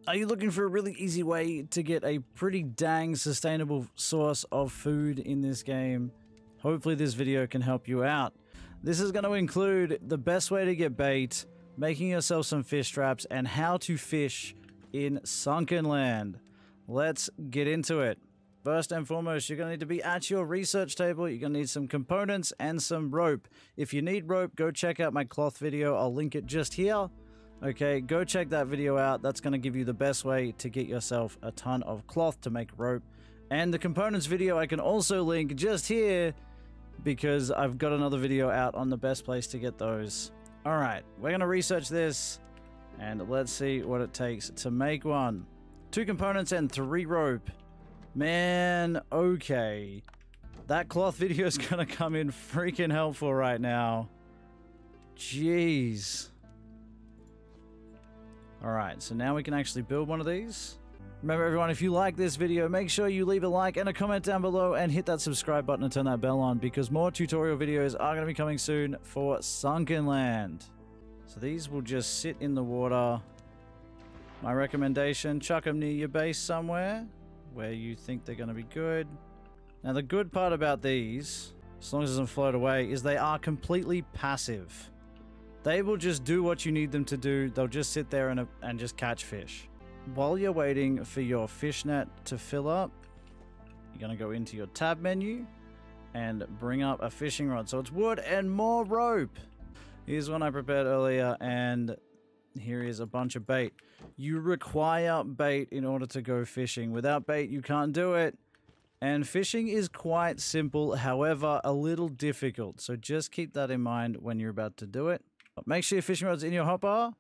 Are you looking for a really easy way to get a pretty dang sustainable source of food in this game? Hopefully this video can help you out. This is going to include the best way to get bait, making yourself some fish traps, and how to fish in Sunkenland. Let's get into it. First and foremost, you're going to need to be at your research table. You're going to need some components and some rope. If you need rope, go check out my cloth video. I'll link it just here. Okay, go check that video out. That's going to give you the best way to get yourself a ton of cloth to make rope. And the components video I can also link just here because I've got another video out on the best place to get those. Alright, we're going to research this and let's see what it takes to make one. 2 components and 3 rope. Man, okay. That cloth video is going to come in freaking helpful right now. Jeez. Alright, so now we can actually build one of these. Remember everyone, if you like this video, make sure you leave a like and a comment down below and hit that subscribe button and turn that bell on because more tutorial videos are going to be coming soon for Sunkenland. So these will just sit in the water. My recommendation, chuck them near your base somewhere where you think they're going to be good. Now the good part about these, as long as it doesn't float away, is they are completely passive. They will just do what you need them to do. They'll just sit there and just catch fish. While you're waiting for your fish net to fill up, you're going to go into your tab menu and bring up a fishing rod. So it's wood and more rope. Here's one I prepared earlier and here is a bunch of bait. You require bait in order to go fishing. Without bait, you can't do it. And fishing is quite simple, however, a little difficult. So just keep that in mind when you're about to do it. Make sure your fishing rod's in your hopper.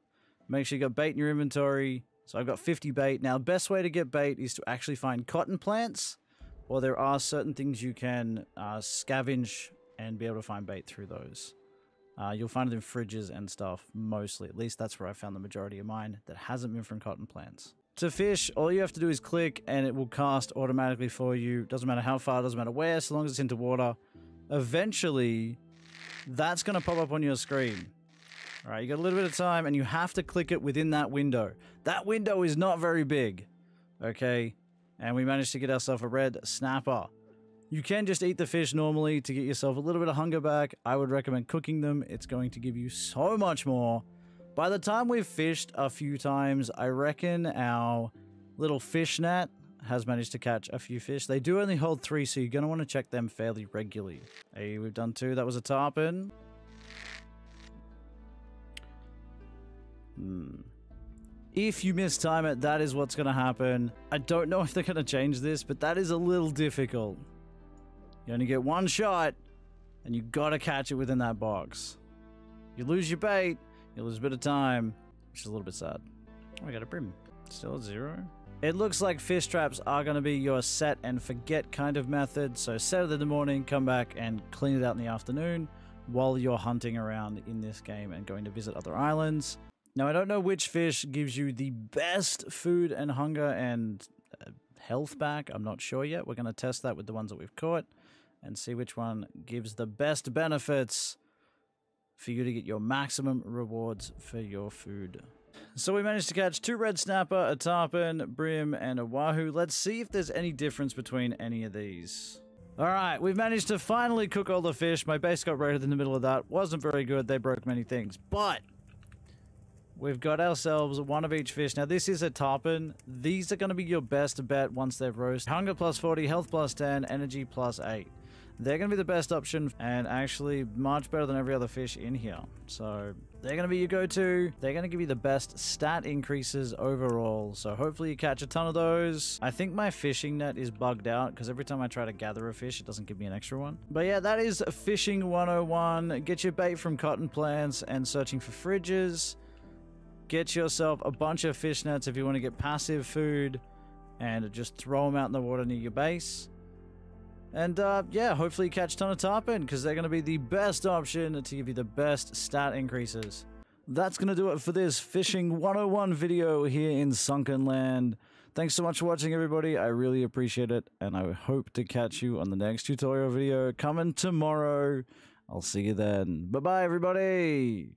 Make sure you got bait in your inventory. So I've got 50 bait. Now, the best way to get bait is to actually find cotton plants. Or there are certain things you can scavenge and be able to find bait through those. You'll find it in fridges and stuff, mostly. At least that's where I found the majority of mine that hasn't been from cotton plants. To fish, all you have to do is click and it will cast automatically for you. Doesn't matter how far, doesn't matter where, so long as it's into water. Eventually, that's going to pop up on your screen. Alright, you got a little bit of time and you have to click it within that window. That window is not very big. Okay, and we managed to get ourselves a red snapper. You can just eat the fish normally to get yourself a little bit of hunger back. I would recommend cooking them. It's going to give you so much more. By the time we've fished a few times, I reckon our little fish net has managed to catch a few fish. They do only hold 3, so you're going to want to check them fairly regularly. Hey, we've done 2. That was a tarpon. If you mistime it, that is what's going to happen. I don't know if they're going to change this, but that is a little difficult. You only get 1 shot, and you got to catch it within that box. You lose your bait, you lose a bit of time, which is a little bit sad. Oh, I got a brim. Still at 0. It looks like fish traps are going to be your set and forget kind of method. So set it in the morning, come back and clean it out in the afternoon while you're hunting around in this game and going to visit other islands. Now, I don't know which fish gives you the best food and hunger and health back. I'm not sure yet. We're going to test that with the ones that we've caught and see which one gives the best benefits for you to get your maximum rewards for your food. So we managed to catch 2 red snapper, a tarpon, brim, and a wahoo. Let's see if there's any difference between any of these. Alright, we've managed to finally cook all the fish. My base got raided in the middle of that. Wasn't very good. They broke many things. But we've got ourselves 1 of each fish. Now, this is a tarpon. These are going to be your best bet once they're roasted. Hunger plus 40, health plus 10, energy plus 8. They're going to be the best option and actually much better than every other fish in here. So they're going to be your go-to. They're going to give you the best stat increases overall. So hopefully you catch a ton of those. I think my fishing net is bugged out because every time I try to gather a fish, it doesn't give me an extra one. But yeah, that is Fishing 101. Get your bait from cotton plants and searching for fridges. Get yourself a bunch of fish nets if you want to get passive food and just throw them out in the water near your base. And yeah, hopefully you catch a ton of tarpon because they're going to be the best option to give you the best stat increases. That's going to do it for this Fishing 101 video here in Sunkenland. Thanks so much for watching, everybody. I really appreciate it, and I hope to catch you on the next tutorial video coming tomorrow. I'll see you then. Bye-bye, everybody!